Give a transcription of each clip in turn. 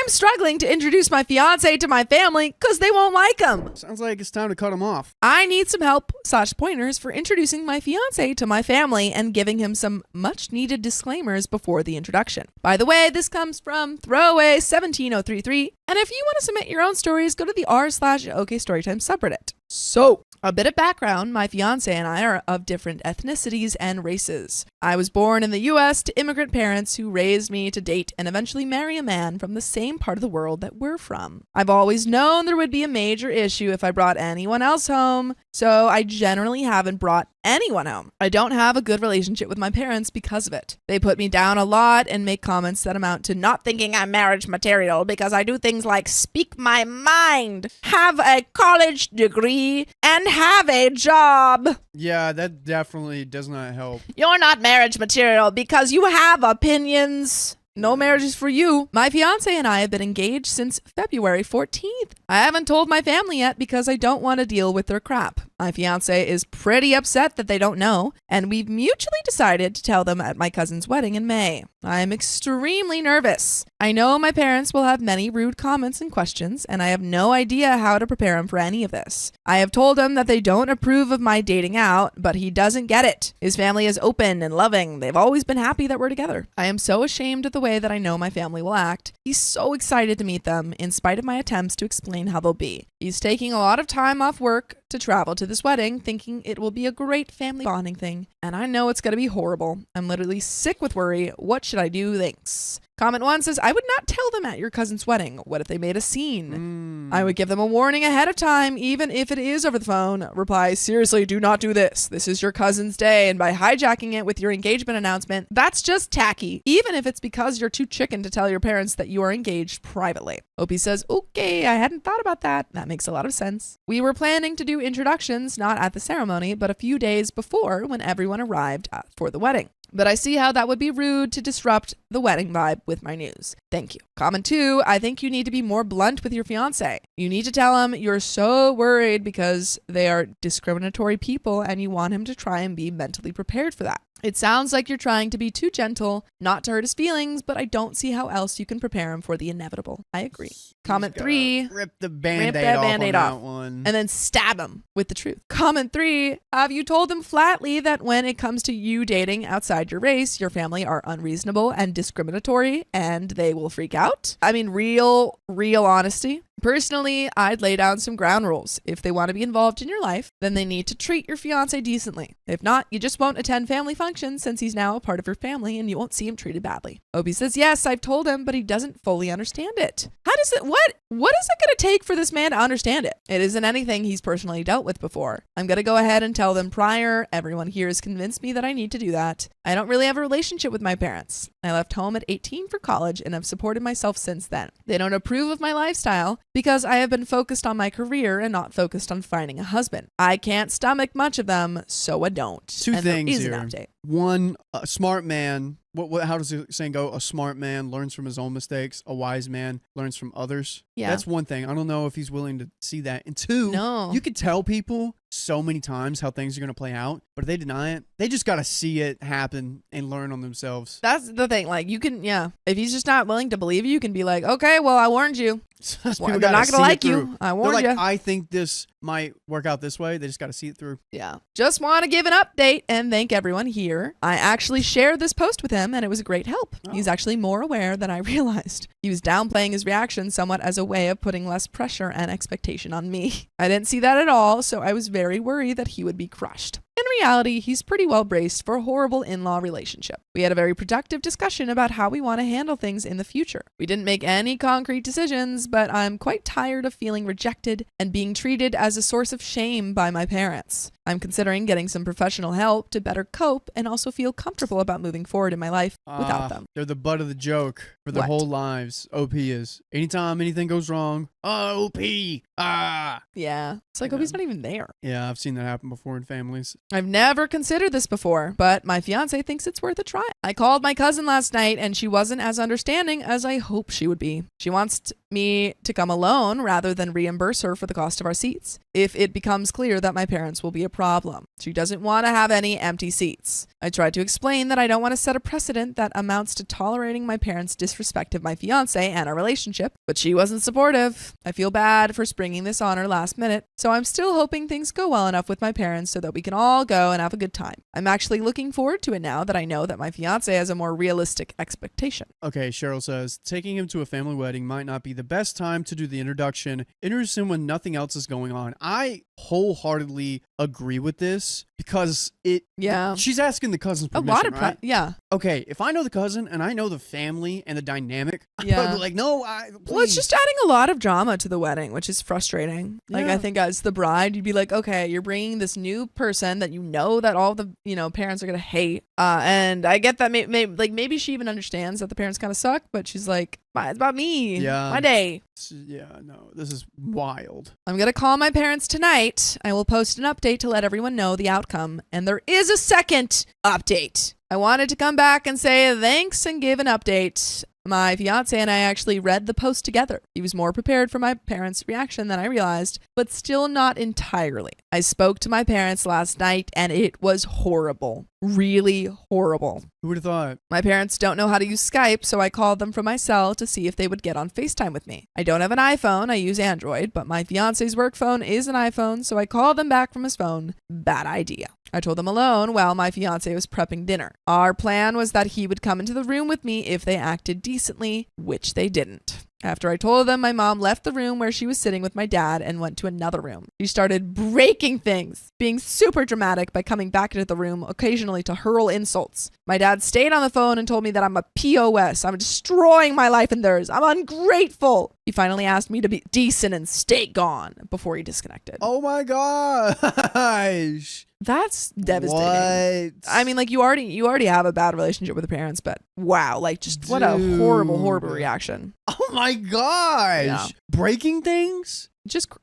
I'm struggling to introduce my fiance to my family because they won't like him. Sounds like it's time to cut him off. I need some help / pointers for introducing my fiance to my family and giving him some much needed disclaimers before the introduction. By the way, this comes from Throwaway17033. And if you want to submit your own stories, go to the r/OK Storytime subreddit. So, a bit of background, my fiance and I are of different ethnicities and races. I was born in the US to immigrant parents who raised me to date and eventually marry a man from the same part of the world that we're from. I've always known there would be a major issue if I brought anyone else home, so I generally haven't brought anyone home. I don't have a good relationship with my parents because of it. They put me down a lot and make comments that amount to not thinking I'm marriage material because I do things like speak my mind, have a college degree, and have a job. Yeah, that definitely does not help. You're not marriage material because you have opinions. No marriage is for you. My fiance and I have been engaged since February 14th. I haven't told my family yet because I don't want to deal with their crap. My fiance is pretty upset that they don't know, and we've mutually decided to tell them at my cousin's wedding in May. I am extremely nervous. I know my parents will have many rude comments and questions, and I have no idea how to prepare him for any of this. I have told him that they don't approve of my dating out, but he doesn't get it. His family is open and loving. They've always been happy that we're together. I am so ashamed of the way that I know my family will act. He's so excited to meet them, in spite of my attempts to explain how they'll be. He's taking a lot of time off work to travel to this wedding, thinking it will be a great family bonding thing, and I know it's going to be horrible. I'm literally sick with worry. What should I do? Thanks. Comment 1 says, I would not tell them at your cousin's wedding. What if they made a scene? I would give them a warning ahead of time, even if it is over the phone. Reply, seriously, do not do this. This is your cousin's day, and by hijacking it with your engagement announcement, that's just tacky, even if it's because you're too chicken to tell your parents that you are engaged privately. OP says, okay, I hadn't thought about that. That makes a lot of sense. We were planning to do introductions, not at the ceremony, but a few days before when everyone arrived for the wedding. But I see how that would be rude to disrupt the wedding vibe with my news. Thank you. Comment 2, I think you need to be more blunt with your fiance. You need to tell him you're so worried because they are discriminatory people and you want him to try and be mentally prepared for that. It sounds like you're trying to be too gentle, not to hurt his feelings, but I don't see how else you can prepare him for the inevitable. I agree. Comment 3, rip the band-aid off on that one. And then stab him with the truth. Comment 3, have you told them flatly that when it comes to you dating outside your race, your family are unreasonable and discriminatory and they will freak out? I mean, real honesty. Personally, I'd lay down some ground rules. If they want to be involved in your life, then they need to treat your fiance decently. If not, you just won't attend family functions since he's now a part of your family and you won't see him treated badly. Obi says, yes, I've told him, but he doesn't fully understand it. What is it going to take for this man to understand it? It isn't anything he's personally dealt with before. I'm going to go ahead and tell them prior. Everyone here has convinced me that I need to do that. I don't really have a relationship with my parents. I left home at 18 for college and have supported myself since then. They don't approve of my lifestyle because I have been focused on my career and not focused on finding a husband. I can't stomach much of them, so I don't. Two things here. An update. One, a smart man. How does the saying go? A smart man learns from his own mistakes. A wise man learns from others. Yeah. That's one thing. I don't know if he's willing to see that. And 2, you could tell people so many times how things are going to play out, but if they deny it, they just got to see it happen and learn on themselves. That's the thing. Like, you can, if he's just not willing to believe you can be like, okay, well, I warned you. They're not going to like you. I warned you. I think this might work out this way. They just got to see it through. Yeah. Just want to give an update and thank everyone here. I actually shared this post with him and it was a great help. Oh. He's actually more aware than I realized. He was downplaying his reaction somewhat as a way of putting less pressure and expectation on me. I didn't see that at all, so I was very worried that he would be crushed. In reality, he's pretty well braced for a horrible in-law relationship. We had a very productive discussion about how we want to handle things in the future. We didn't make any concrete decisions, but I'm quite tired of feeling rejected and being treated as a source of shame by my parents. I'm considering getting some professional help to better cope and also feel comfortable about moving forward in my life without them. They're the butt of the joke for their whole lives. OP is. Anytime anything goes wrong, OP. Yeah. It's like OP's not even there. Yeah, I've seen that happen before in families. I've never considered this before, but my fiance thinks it's worth a try. I called my cousin last night and she wasn't as understanding as I hoped she would be. She wants me to come alone rather than reimburse her for the cost of our seats. if it becomes clear that my parents will be a problem. She doesn't want to have any empty seats. I tried to explain that I don't want to set a precedent that amounts to tolerating my parents' disrespect of my fiancé and our relationship, but she wasn't supportive. I feel bad for springing this on her last minute, so I'm still hoping things go well enough with my parents so that we can all go and have a good time. I'm actually looking forward to it now that I know that my fiancé has a more realistic expectation. Okay, Cheryl says, taking him to a family wedding might not be the best time to do the introduction. Introduce him when nothing else is going on. I wholeheartedly agree with this because she's asking the cousin's permission, a lot of right? Okay, if I know the cousin and I know the family and the dynamic, I'd be like, no, please. Well, it's just adding a lot of drama to the wedding, which is frustrating. Like, I think as the bride, you'd be like, okay, you're bringing this new person that you know that all the parents are gonna hate, and I get that maybe she even understands that the parents kind of suck, but she's like, it's about me, my day. Yeah, no, this is wild. I'm gonna call my parents tonight. I will post an update to let everyone know the outcome, and there is a second update. I wanted to come back and say thanks and give an update. My fiancé and I actually read the post together. He was more prepared for my parents' reaction than I realized, but still not entirely. I spoke to my parents last night and it was horrible. Really horrible. Who would have thought? My parents don't know how to use Skype, so I called them from my cell to see if they would get on FaceTime with me. I don't have an iPhone, I use Android, but my fiancé's work phone is an iPhone, so I called them back from his phone. Bad idea. I told them alone while my fiancé was prepping dinner. Our plan was that he would come into the room with me if they acted decently, which they didn't. After I told them, my mom left the room where she was sitting with my dad and went to another room. She started breaking things, being super dramatic by coming back into the room occasionally to hurl insults. My dad stayed on the phone and told me that I'm a POS. I'm destroying my life and theirs. I'm ungrateful. He finally asked me to be decent and stay gone before he disconnected. Oh my gosh. That's devastating. What? I mean, like you already have a bad relationship with the parents, but wow, like just what a horrible reaction. Oh my gosh. Yeah. Breaking things?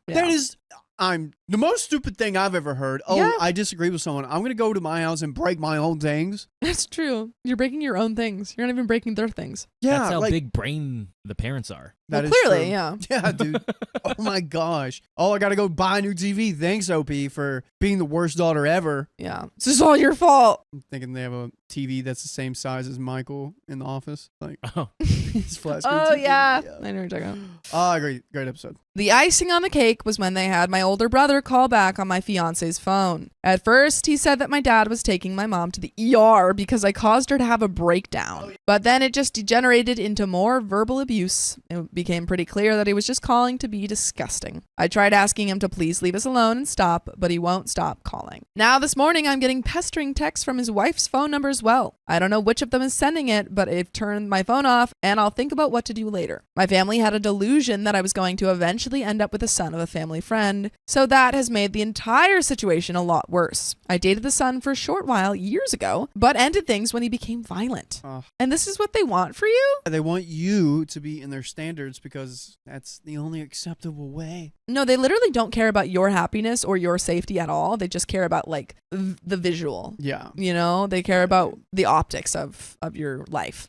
That is the most stupid thing I've ever heard. I disagree with someone. I'm going to go to my house and break my own things. That's true. You're breaking your own things. You're not even breaking their things. Yeah. That's how big brain the parents are. That is clearly, true. Yeah, dude. Oh my gosh. I got to go buy a new TV. Thanks, OP, for being the worst daughter ever. Yeah. This is all your fault. I'm thinking they have a TV that's the same size as Michael in the office. Like, his flat screen TV. Yeah. I know what you're talking about. Great episode. The icing on the cake was when they had my older brother call back on my fiance's phone. At first, he said that my dad was taking my mom to the ER because I caused her to have a breakdown. But then it just degenerated into more verbal abuse. It became pretty clear that he was just calling to be disgusting. I tried asking him to please leave us alone and stop, but he won't stop calling. Now this morning, I'm getting pestering texts from his wife's phone number as well. I don't know which of them is sending it, but it turned my phone off and I'll think about what to do later. My family had a delusion that I was going to eventually end up with the son of a family friend, so that has made the entire situation a lot worse. I dated the son for a short while years ago, but ended things when he became violent. And this is what they want for you? They want you to be in their standards because that's the only acceptable way. No, they literally don't care about your happiness or your safety at all. They just care about like the visual. Yeah. You know, they care about the optics of your life.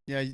Yeah,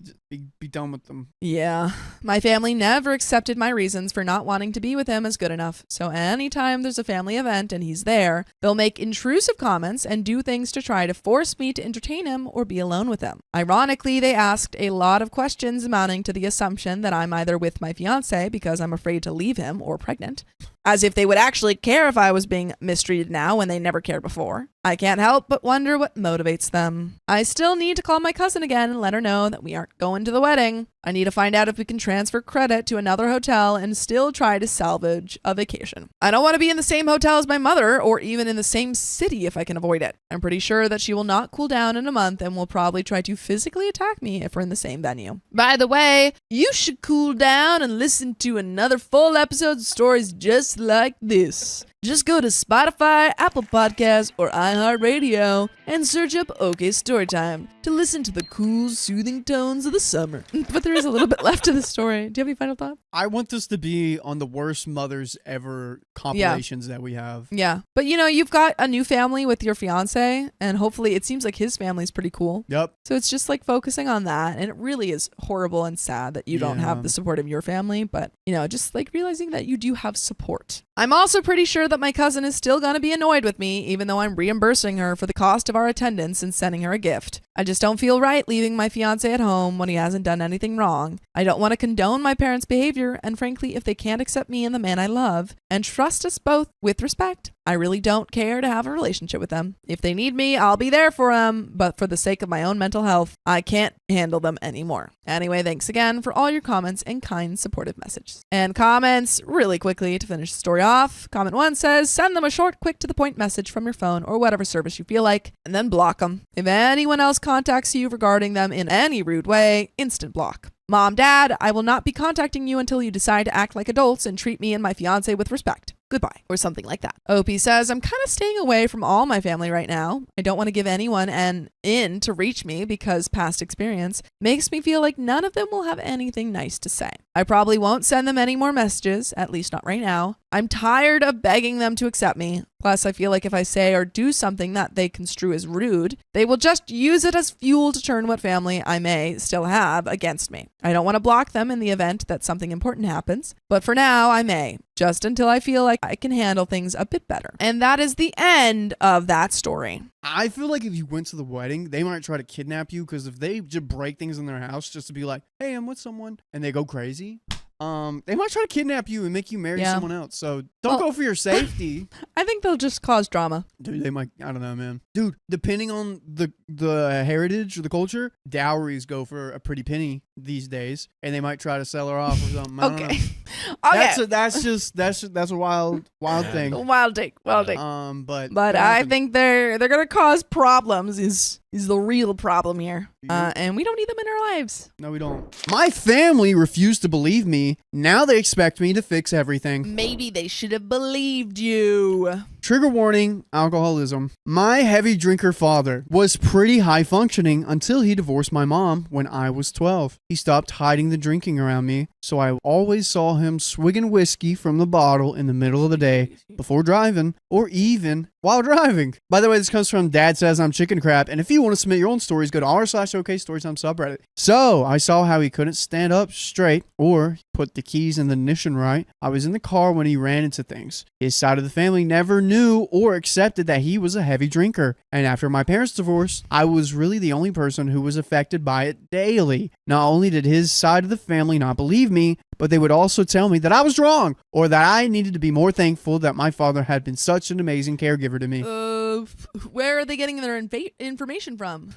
be done with them. Yeah. My family never accepted my reasons for not wanting to be with him as good enough. So anytime there's a family event and he's there, they'll make intrusive comments and do things to try to force me to entertain him or be alone with him. Ironically, they asked a lot of questions amounting to the assumption that I'm either with my fiancé because I'm afraid to leave him or pregnant. As if they would actually care if I was being mistreated now when they never cared before. I can't help but wonder what motivates them. I still need to call my cousin again and let her know that we aren't going to the wedding. I need to find out if we can transfer credit to another hotel and still try to salvage a vacation. I don't want to be in the same hotel as my mother or even in the same city if I can avoid it. I'm pretty sure that she will not cool down in a month and will probably try to physically attack me if we're in the same venue. By the way, you should cool down and listen to another full episode of stories just like this. Just go to Spotify, Apple Podcasts, or iHeartRadio and search up OK Storytime to listen to the cool, soothing tones of the summer. But there is a little bit left to the story. Do you have any final thoughts? I want this to be on the worst mothers ever compilations that we have. Yeah. But you've got a new family with your fiance, and hopefully it seems like his family's pretty cool. Yep. So it's just like focusing on that. And it really is horrible and sad that you don't have the support of your family. But, just like realizing that you do have support. I'm also pretty sure that my cousin is still going to be annoyed with me, even though I'm reimbursing her for the cost of our attendance and sending her a gift. I just don't feel right leaving my fiance at home when he hasn't done anything wrong. I don't want to condone my parents' behavior, and frankly, if they can't accept me and the man I love and trust us both with respect, I really don't care to have a relationship with them. If they need me, I'll be there for them, but for the sake of my own mental health, I can't handle them anymore. Anyway, thanks again for all your comments and kind, supportive messages. And comments, really quickly to finish the story off. Comment 1 says, send them a short, quick to the point message from your phone or whatever service you feel like, and then block them. If anyone else contacts you regarding them in any rude way, instant block. Mom, Dad, I will not be contacting you until you decide to act like adults and treat me and my fiance with respect. Goodbye, or something like that. OP says, I'm kind of staying away from all my family right now. I don't want to give anyone an in to reach me because past experience makes me feel like none of them will have anything nice to say. I probably won't send them any more messages, at least not right now. I'm tired of begging them to accept me. Plus, I feel like if I say or do something that they construe as rude, they will just use it as fuel to turn what family I may still have against me. I don't want to block them in the event that something important happens, but for now I may, just until I feel like I can handle things a bit better. And that is the end of that story. I feel like if you went to the wedding, they might try to kidnap you, because if they just break things in their house just to be like, hey, I'm with someone, and they go crazy, they might try to kidnap you and make you marry someone else. So don't go for your safety. I think they'll just cause drama. Dude, they might. I don't know, man. Dude, depending on the heritage or the culture, dowries go for a pretty penny these days, and they might try to sell her off or something. I don't know. Okay. That's a wild thing. Wild take. But I think they're gonna cause problems. Is the real problem here. And we don't need them in our lives. No, we don't. My family refused to believe me. Now they expect me to fix everything. Maybe they should have believed you. Trigger warning, alcoholism. My heavy drinker father was pretty high functioning until he divorced my mom when I was 12. He stopped hiding the drinking around me, so I always saw him swigging whiskey from the bottle in the middle of the day before driving, or even while driving. By the way, this comes from Dad Says I'm Chicken Crap, and if you want to submit your own stories, go to r/OKStorytime subreddit. So, I saw how he couldn't stand up straight or put the keys in the ignition right. I was in the car when he ran into things. His side of the family never knew or accepted that he was a heavy drinker. And after my parents' divorce, I was really the only person who was affected by it daily. Not only did his side of the family not believe me, but they would also tell me that I was wrong, or that I needed to be more thankful that my father had been such an amazing caregiver to me. Where are they getting their information from?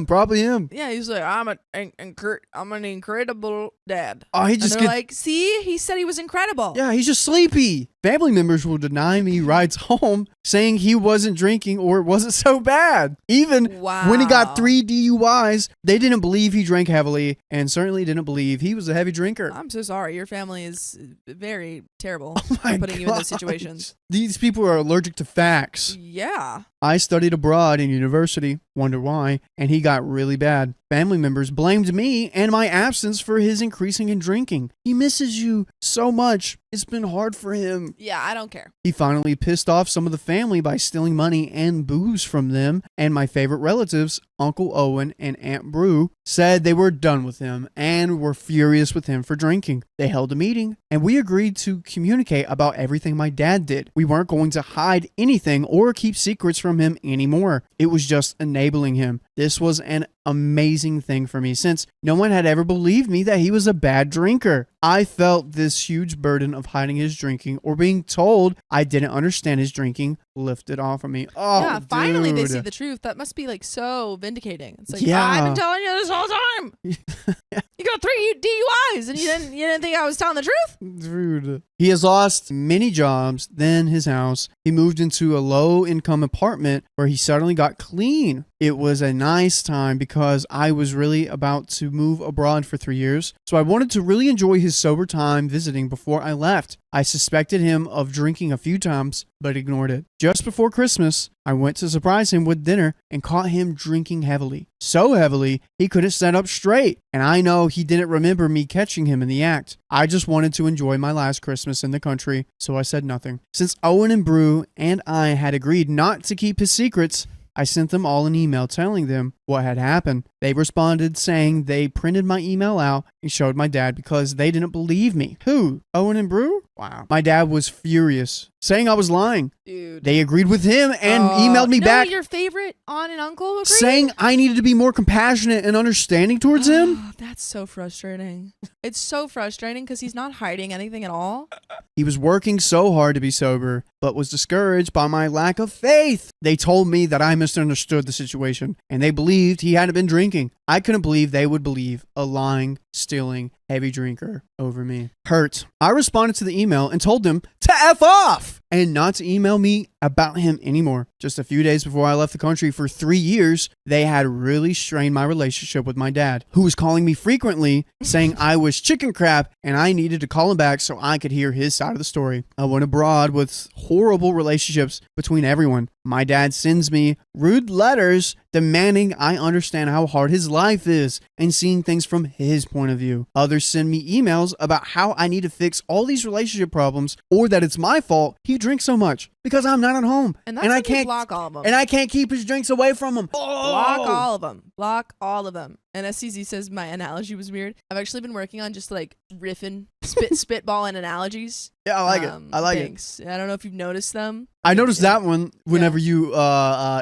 Probably him. Yeah, he's like, I'm an incredible dad. Oh, he just like, see, he said he was incredible. Yeah, he's just sleepy. Family members will deny me rides home, saying he wasn't drinking or it wasn't so bad. Even when he got 3 DUIs, they didn't believe he drank heavily, and certainly didn't believe he was a heavy drinker. I'm so sorry. Your family is very terrible for putting you in those situations. These people are allergic to facts. Yeah. I studied abroad in university, wonder why, and he got really bad. Family members blamed me and my absence for his increasing in drinking. He misses you so much. It's been hard for him. Yeah, I don't care. He finally pissed off some of the family by stealing money and booze from them, and my favorite relatives, Uncle Owen and Aunt Brew, said they were done with him and were furious with him for drinking. They held a meeting, and we agreed to communicate about everything my dad did. We weren't going to hide anything or keep secrets from him anymore. It was just enabling him. This was an amazing thing for me, since no one had ever believed me that he was a bad drinker. I felt this huge burden of hiding his drinking or being told I didn't understand his drinking lifted off of me. Oh, yeah, finally dude. They see the truth. That must be like so vindicating. It's like, I've been telling you this whole time. You got 3 DUIs and you didn't think I was telling the truth? Dude. He has lost many jobs, then his house. He moved into a low-income apartment where he suddenly got clean. It was a nice time because I was really about to move abroad for 3 years, so I wanted to really enjoy his sober time visiting before I left. I suspected him of drinking a few times, but ignored it. Just before Christmas, I went to surprise him with dinner and caught him drinking heavily. So heavily, he couldn't stand up straight. And I know he didn't remember me catching him in the act. I just wanted to enjoy my last Christmas in the country, so I said nothing. Since Owen and Brew and I had agreed not to keep his secrets, I sent them all an email telling them what had happened. They responded saying they printed my email out and showed my dad because they didn't believe me. Who? Owen and Brew? Wow. My dad was furious, saying I was lying. Dude. They agreed with him and emailed me back. Your favorite aunt and uncle agreed? Saying I needed to be more compassionate and understanding towards him. That's so frustrating. It's so frustrating because he's not hiding anything at all. He was working so hard to be sober, but was discouraged by my lack of faith. They told me that I misunderstood the situation, and they believed he hadn't been drinking. I couldn't believe they would believe a lying, stealing, heavy drinker over me. Hurt. I responded to the email and told them to F off and not to email me about him anymore. Just a few days before I left the country for 3 years, they had really strained my relationship with my dad, who was calling me frequently, saying I was chicken crap and I needed to call him back so I could hear his side of the story. I went abroad with horrible relationships between everyone. My dad sends me rude letters demanding I understand how hard his life is and seeing things from his point of view. Others send me emails about how I need to fix all these relationship problems or that it's my fault he drinks so much because I'm not at home. And I can't block all of them. And I can't keep his drinks away from him. Block all of them. Block all of them. And SCZ says my analogy was weird. I've actually been working on just like riffing, spitballing analogies. Yeah, I like it. I like it. I don't know if you've noticed them. I noticed that one whenever you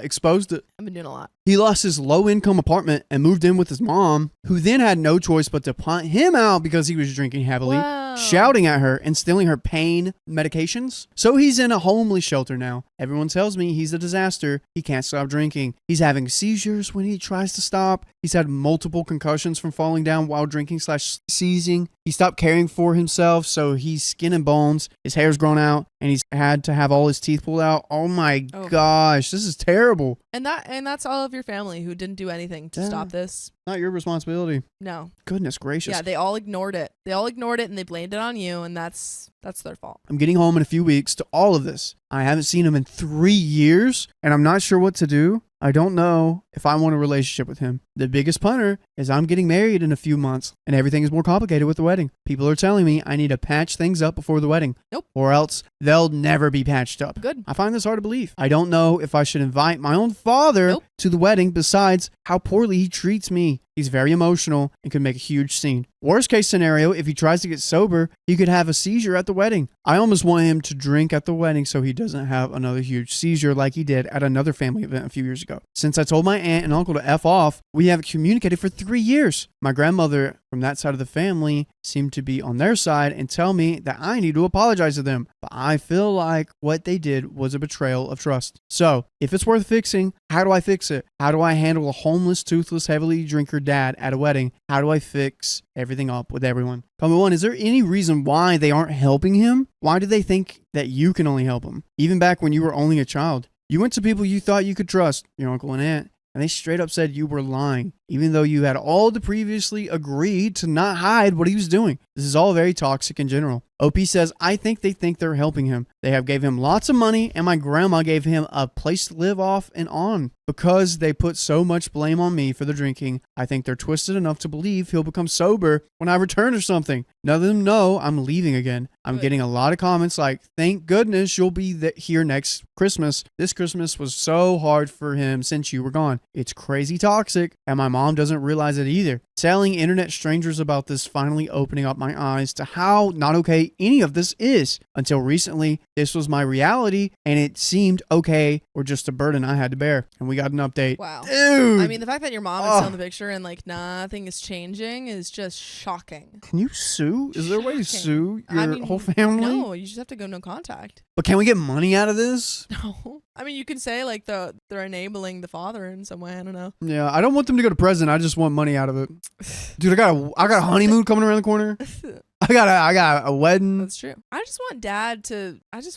exposed it. I've been doing a lot. He lost his low-income apartment and moved in with his mom, who then had no choice but to punt him out because he was drinking heavily, shouting at her and stealing her pain medications. So he's in a homeless shelter now. Everyone tells me he's a disaster. He can't stop drinking. He's having seizures when he tries to stop. He's had multiple concussions from falling down while drinking / seizing. He stopped caring for himself, so he's skin and bones. His hair's grown out, and he's had to have all his teeth pulled out. Oh my gosh, this is terrible. And that's all of your family who didn't do anything to stop this. Not your responsibility. No. Goodness gracious. Yeah, they all ignored it. And they blamed it on you, and that's their fault. I'm getting home in a few weeks to all of this. I haven't seen him in 3 years, and I'm not sure what to do. I don't know if I want a relationship with him. The biggest punter is I'm getting married in a few months, and everything is more complicated with the wedding. People are telling me I need to patch things up before the wedding. Nope. Or else they'll never be patched up. Good. I find this hard to believe. I don't know if I should invite my own father to the wedding besides how poorly he treats me. He's very emotional and could make a huge scene. Worst case scenario, if he tries to get sober, he could have a seizure at the wedding. I almost want him to drink at the wedding so he doesn't have another huge seizure like he did at another family event a few years ago. Since I told my aunt and uncle to F off, we haven't communicated for 3 years. My grandmother from that side of the family seemed to be on their side and tell me that I need to apologize to them. But I feel like what they did was a betrayal of trust. So, if it's worth fixing, how do I fix it? How do I handle a homeless, toothless, heavily drinker dad at a wedding? How do I fix everything up with everyone? Comment 1, is there any reason why they aren't helping him? Why do they think that you can only help him? Even back when you were only a child, you went to people you thought you could trust, your uncle and aunt, and they straight up said you were lying, even though you had all the previously agreed to not hide what he was doing. This is all very toxic in general. OP says, I think they think they're helping him. They have gave him lots of money, and my grandma gave him a place to live off and on. Because they put so much blame on me for the drinking, I think they're twisted enough to believe he'll become sober when I return or something. None of them know I'm leaving again. I'm getting a lot of comments like, thank goodness you'll be here next Christmas. This Christmas was so hard for him since you were gone. It's crazy toxic, and my mom doesn't realize it either. Telling internet strangers about this finally opening up my eyes to how not okay any of this is. Until recently, this was my reality, and it seemed okay or just a burden I had to bear. And we got an update. Wow. Dude. I mean, the fact that your mom is still in the picture and like nothing is changing is just shocking. Can you sue? Is there a way to sue your whole family? No, you just have to go no contact. But can we get money out of this? No. I mean, you can say like they're enabling the father in some way. I don't know. Yeah, I don't want them to go to prison. I just want money out of it. Dude, I got a honeymoon coming around the corner. I got a wedding. That's true. I just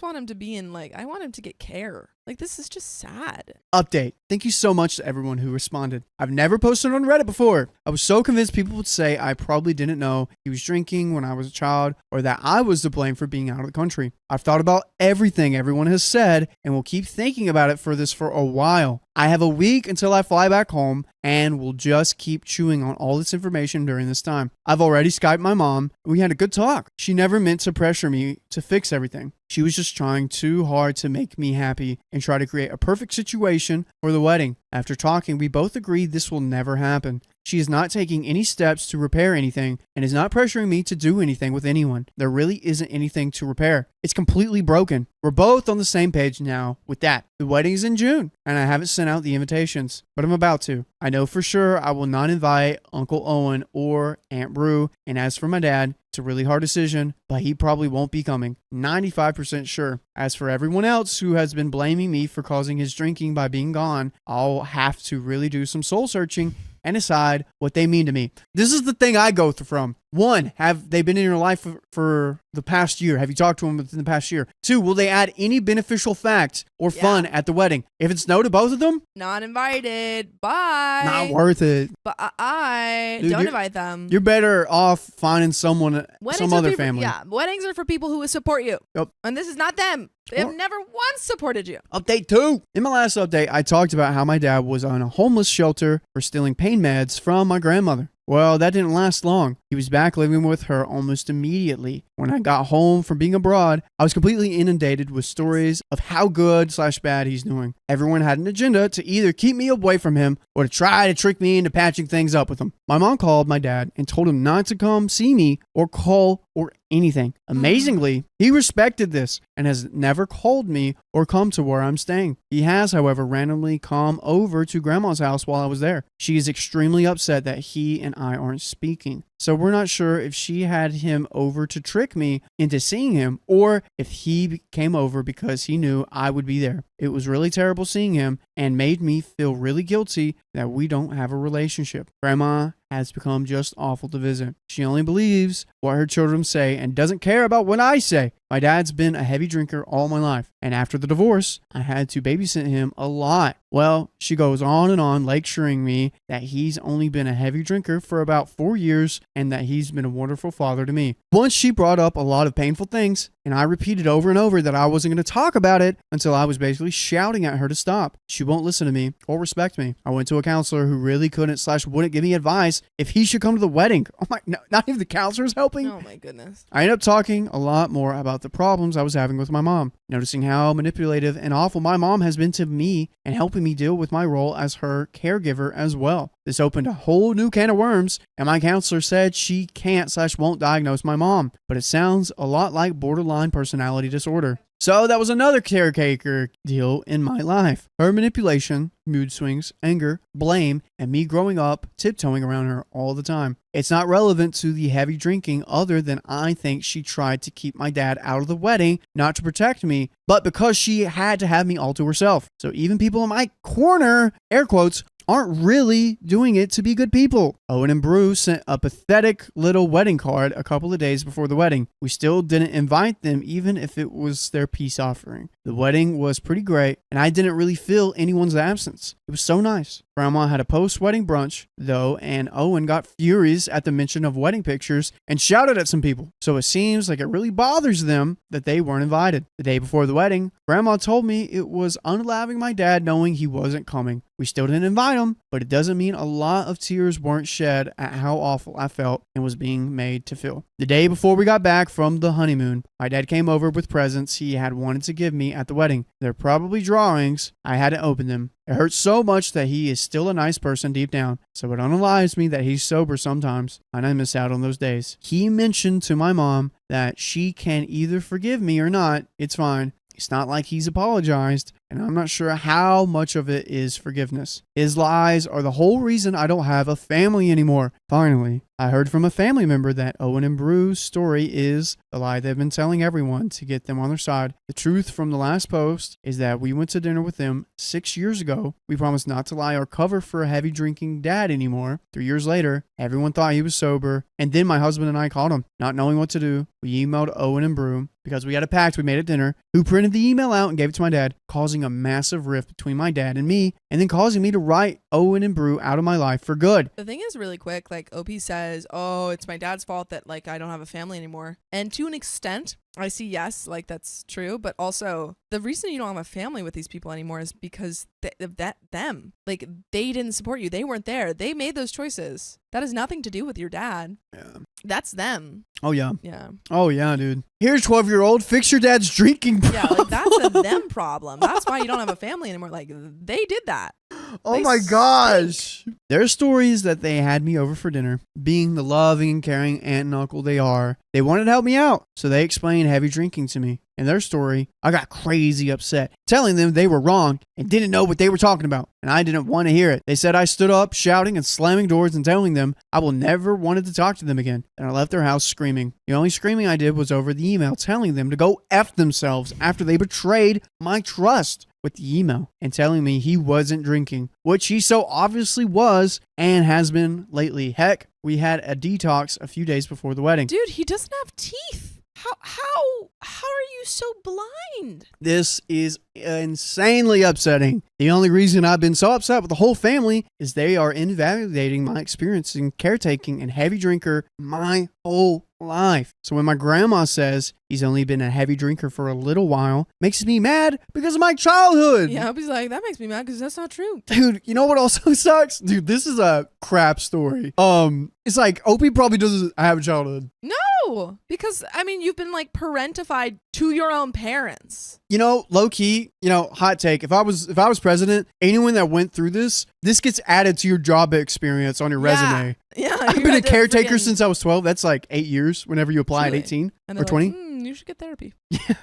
want him to be in I want him to get care. Like, this is just sad. Update. Thank you so much to everyone who responded. I've never posted on Reddit before. I was so convinced people would say I probably didn't know he was drinking when I was a child or that I was to blame for being out of the country. I've thought about everything everyone has said and will keep thinking about it for a while. I have a week until I fly back home and will just keep chewing on all this information during this time. I've already Skyped my mom. We had a good talk. She never meant to pressure me to fix everything. She was just trying too hard to make me happy and try to create a perfect situation for the wedding. After talking, we both agreed this will never happen. She is not taking any steps to repair anything and is not pressuring me to do anything with anyone. There really isn't anything to repair. It's completely broken. We're both on the same page now with that. The wedding is in June and I haven't sent out the invitations, but I'm about to. I know for sure I will not invite Uncle Owen or Aunt Brew, and as for my dad, it's a really hard decision, but he probably won't be coming. 95% sure. As for everyone else who has been blaming me for causing his drinking by being gone, I'll have to really do some soul searching and decide what they mean to me. This is the thing I go through from. 1, have they been in your life for the past year? Have you talked to them within the past year? 2, will they add any beneficial facts or fun at the wedding? If it's no to both of them, not invited. Bye. Not worth it. But don't invite them. You're better off finding someone, some other family. Yeah, weddings are for people who will support you. Yep. And this is not them. They have never once supported you. Update 2. In my last update, I talked about how my dad was on a homeless shelter for stealing pain meds from my grandmother. Well, that didn't last long. He was back living with her almost immediately. When I got home from being abroad, I was completely inundated with stories of how good/bad he's doing. Everyone had an agenda to either keep me away from him or to try to trick me into patching things up with him. My mom called my dad and told him not to come see me or call or anything. Amazingly, he respected this and has never called me or come to where I'm staying. He has, however, randomly come over to Grandma's house while I was there. She is extremely upset that he and I aren't speaking. So we're not sure if she had him over to trick me into seeing him or if he came over because he knew I would be there. It was really terrible seeing him and made me feel really guilty that we don't have a relationship. Grandma has become just awful to visit. She only believes what her children say and doesn't care about what I say. My dad's been a heavy drinker all my life, and after the divorce, I had to babysit him a lot. Well, she goes on and on lecturing me that he's only been a heavy drinker for about 4 years and that he's been a wonderful father to me. Once she brought up a lot of painful things, and I repeated over and over that I wasn't going to talk about it until I was basically shouting at her to stop. She won't listen to me or respect me. I went to a counselor who really couldn't/wouldn't give me advice if he should come to the wedding. Oh my, no, not even the counselor's helping. Oh my goodness. I ended up talking a lot more about the problems I was having with my mom, noticing how manipulative and awful my mom has been to me and helping me deal with my role as her caregiver as well. This opened a whole new can of worms, and my counselor said she can't/won't diagnose my mom, but it sounds a lot like borderline personality disorder. So that was another caretaker deal in my life. Her manipulation, mood swings, anger, blame, and me growing up tiptoeing around her all the time. It's not relevant to the heavy drinking other than I think she tried to keep my dad out of the wedding, not to protect me, but because she had to have me all to herself. So even people in my corner, air quotes, aren't really doing it to be good people. Owen and Brew sent a pathetic little wedding card a couple of days before the wedding. We still didn't invite them even if it was their peace offering. The wedding was pretty great and I didn't really feel anyone's absence. It was so nice. Grandma had a post-wedding brunch, though, and Owen got furious at the mention of wedding pictures and shouted at some people. So it seems like it really bothers them that they weren't invited. The day before the wedding, Grandma told me it was unallowing my dad knowing he wasn't coming. We still didn't invite him, but it doesn't mean a lot of tears weren't shed at how awful I felt and was being made to feel. The day before we got back from the honeymoon, my dad came over with presents he had wanted to give me at the wedding. They're probably drawings. I hadn't opened them. It hurts so much that he is still a nice person deep down, so it unalives me that he's sober sometimes, and I miss out on those days. He mentioned to my mom that she can either forgive me or not. It's fine. It's not like he's apologized, and I'm not sure how much of it is forgiveness. His lies are the whole reason I don't have a family anymore. Finally, I heard from a family member that Owen and Bru's story is the lie they've been telling everyone to get them on their side. The truth from the last post is that we went to dinner with them 6 years ago. We promised not to lie or cover for a heavy drinking dad anymore. 3 years later, everyone thought he was sober, and then my husband and I called him. Not knowing what to do, we emailed Owen and Bru because we had a pact we made at dinner, who printed the email out and gave it to my dad, causing a massive rift between my dad and me, and then causing me to write Owen and Bru out of my life for good. The thing is really quick, like OP says, oh, it's my dad's fault that like I don't have a family anymore. And to an extent, I see, yes, like that's true, but also the reason you don't have a family with these people anymore is because them, like they didn't support you. They weren't there. They made those choices. That has nothing to do with your dad. Yeah. That's them. Oh, yeah. Yeah. Oh, yeah, dude. Here's 12-year-old. Fix your dad's drinking problem. Yeah, like that's a them problem. That's why you don't have a family anymore. Like they did that. Oh my gosh. Their stories that they had me over for dinner, being the loving and caring aunt and uncle they are. They wanted to help me out, so they explained heavy drinking to me. In their story, I got crazy upset, telling them they were wrong and didn't know what they were talking about, and I didn't want to hear it. They said I stood up, shouting and slamming doors and telling them I will never wanted to talk to them again, and I left their house screaming. The only screaming I did was over the email, telling them to go F themselves after they betrayed my trust with the email and telling me he wasn't drinking, which he so obviously was and has been lately. Heck, we had a detox a few days before the wedding. Dude, he doesn't have teeth. How are you so blind? This is insanely upsetting. The only reason I've been so upset with the whole family is they are invalidating my experience in caretaking and heavy drinker my whole life. So when my grandma says he's only been a heavy drinker for a little while, makes me mad because of my childhood. Yeah, he's like, that makes me mad because that's not true. Dude, you know what also sucks? Dude, this is a crap story. It's like Opie probably doesn't have a childhood. No, because I mean, you've been like parentified to your own parents. You know, low key, hot take. If I was president, anyone that went through this gets added to your job experience on your resume. Yeah, I've been a caretaker since I was 12. That's like 8 years whenever you apply at 18 or 20. You should get therapy. Yeah.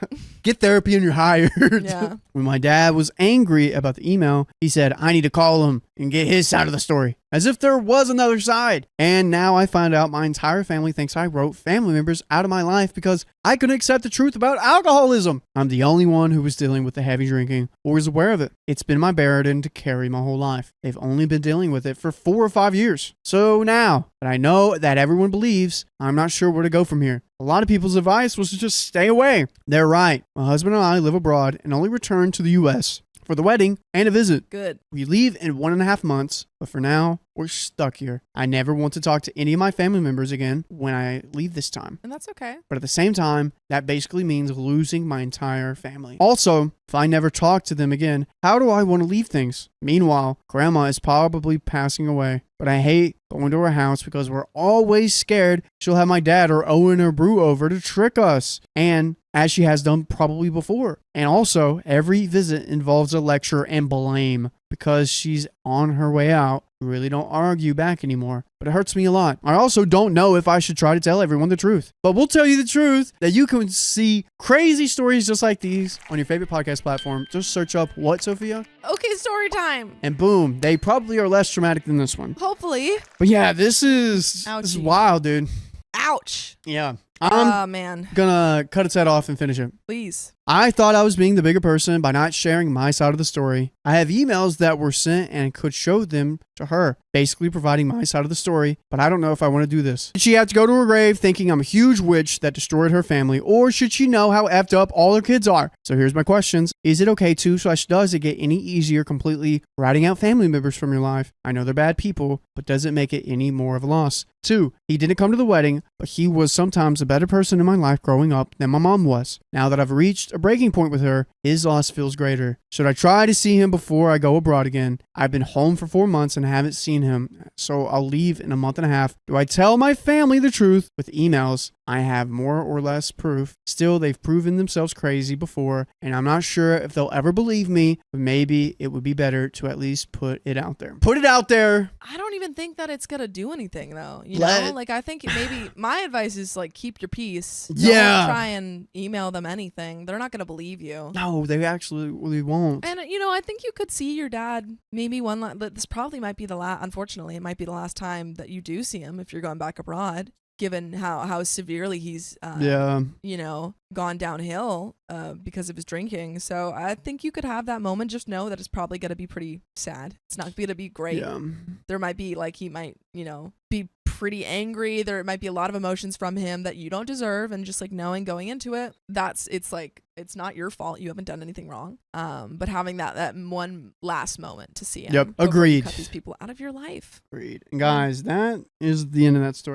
Get therapy and you're hired. Yeah. When my dad was angry about the email, he said, I need to call him and get his side of the story. As if there was another side. And now I find out my entire family thinks I wrote family members out of my life because I couldn't accept the truth about alcoholism. I'm the only one who was dealing with the heavy drinking or was aware of it. It's been my burden to carry my whole life. They've only been dealing with it for 4 or 5 years. So now that I know that everyone believes, I'm not sure where to go from here. A lot of people's advice was to just stay away. They're right. My husband and I live abroad and only return to the U.S. for the wedding and a visit. Good. We leave in 1.5 months, but for now, we're stuck here. I never want to talk to any of my family members again when I leave this time. And that's okay. But at the same time, that basically means losing my entire family. Also, if I never talk to them again, how do I want to leave things? Meanwhile, Grandma is probably passing away. But I hate going to her house because we're always scared she'll have my dad or Owen or Bru over to trick us. And as she has done probably before. And also, every visit involves a lecture and blame because she's on her way out. We really don't argue back anymore, but it hurts me a lot. I also don't know if I should try to tell everyone the truth, but we'll tell you the truth that you can see crazy stories just like these on your favorite podcast platform. Just search up what, Sophia? Okay, story time. And boom, they probably are less traumatic than this one. Hopefully. But yeah, this is wild, dude. Ouch. Yeah. Man. Gonna cut its head off and finish it. Please. I thought I was being the bigger person by not sharing my side of the story. I have emails that were sent and could show them to her, basically providing my side of the story, but I don't know if I want to do this. Should she have to go to her grave thinking I'm a huge witch that destroyed her family, or should she know how effed up all her kids are? So here's my questions. Is it okay to, / does it get any easier completely writing out family members from your life? I know they're bad people, but does it make it any more of a loss? 2, he didn't come to the wedding, but he was sometimes a better person in my life growing up than my mom was. Now that I've reached a breaking point with her, his loss feels greater. Should I try to see him before I go abroad again? I've been home for 4 months and haven't seen him, so I'll leave in a month and a half. Do I tell my family the truth with emails I have more or less proof. Still, they've proven themselves crazy before, and I'm not sure if they'll ever believe me, but maybe it would be better to at least put it out there. Put it out there. I don't even think that it's going to do anything, though. You know? Like, I think maybe my advice is, like, keep your peace. Don't try and email them anything. They're not going to believe you. No, they actually really won't. And, you know, I think you could see your dad maybe this probably might be the last, unfortunately, it might be the last time that you do see him if you're going back abroad, given how severely he's, you know, gone downhill because of his drinking. So I think you could have that moment. Just know that it's probably going to be pretty sad. It's not going to be great. Yeah. There might be, like, he might, you know, be pretty angry. There might be a lot of emotions from him that you don't deserve, and just, like, knowing going into it, it's like, it's not your fault. You haven't done anything wrong. But having that one last moment to see him. Yep. Agreed. Cut these people out of your life. Agreed. And guys, that is the end of that story.